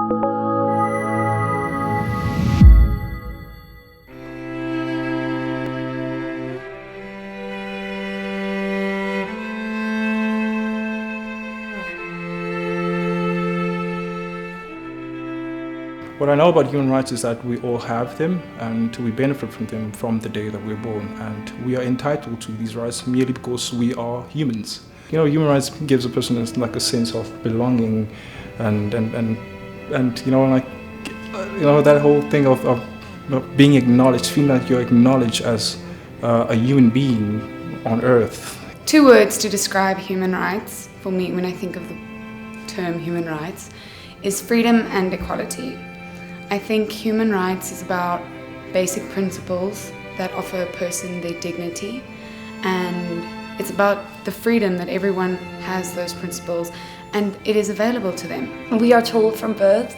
What I know about human rights is that we all have them and we benefit from them from the day that we're born, and we are entitled to these rights merely because we are humans. You know, human rights gives a person like a sense of belonging and you know, like, you know, that whole thing of being acknowledged, feeling like you're acknowledged as a human being on earth. Two words to describe human rights for me when I think of the term human rights is freedom and equality. I think human rights is about basic principles that offer a person their dignity, and it's about the freedom that everyone has those principles and it is available to them. We are told from birth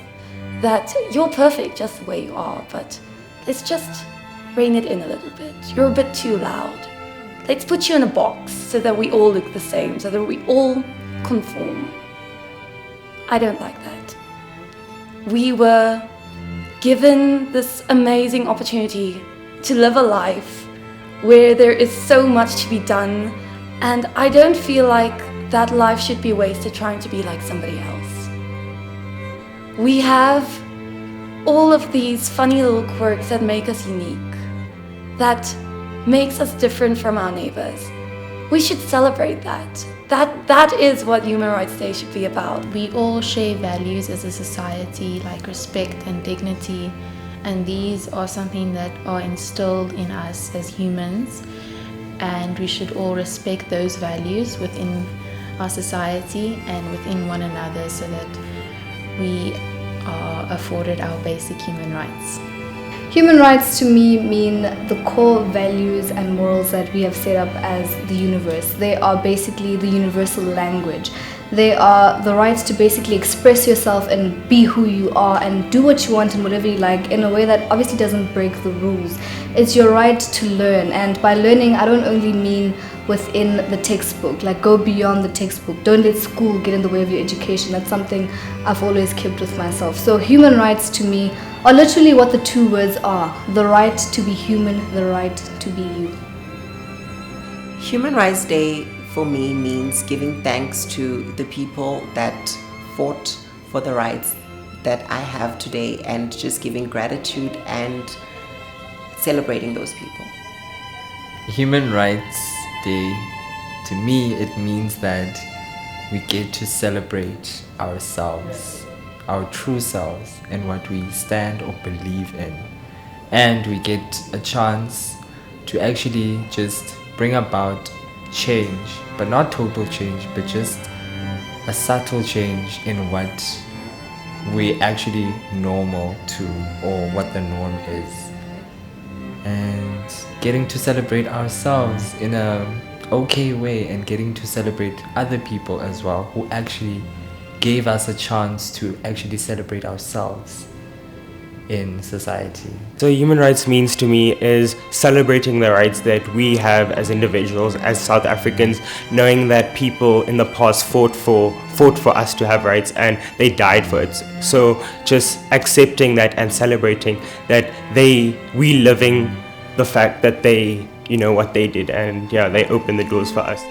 that you're perfect just the way you are, but let's just rein it in a little bit. You're a bit too loud. Let's put you in a box so that we all look the same, so that we all conform. I don't like that. We were given this amazing opportunity to live a life where there is so much to be done, and I don't feel like that life should be wasted trying to be like somebody else. We have all of these funny little quirks that make us unique, that makes us different from our neighbors. We should celebrate that. That is what Human Rights Day should be about. We all share values as a society like respect and dignity, and these are something that are instilled in us as humans, and we should all respect those values within our society and within one another so that we are afforded our basic human rights. Human rights to me mean the core values and morals that we have set up as the universe. They are basically the universal language. They are the rights to basically express yourself and be who you are and do what you want and whatever you like in a way that obviously doesn't break the rules. It's your right to learn, and by learning I don't only mean within the textbook, like go beyond the textbook. Don't let school get in the way of your education. That's something I've always kept with myself. So human rights to me are literally what the two words are: the right to be human, the right to be you. Human Rights Day for me means giving thanks to the people that fought for the rights that I have today, and just giving gratitude and celebrating those people. Human Rights Day, to me, it means that we get to celebrate ourselves, our true selves, and what we stand or believe in. And we get a chance to actually just bring about change, but not total change, but just a subtle change in what we actually normal to, or what the norm is. And getting to celebrate ourselves in a okay way, and getting to celebrate other people as well who actually gave us a chance to actually celebrate ourselves in society. So human rights means to me is celebrating the rights that we have as individuals, as South Africans, knowing that people in the past fought for us to have rights and they died for it. So just accepting that and celebrating that we living the fact that they, you know, what they did, and yeah, they opened the doors for us.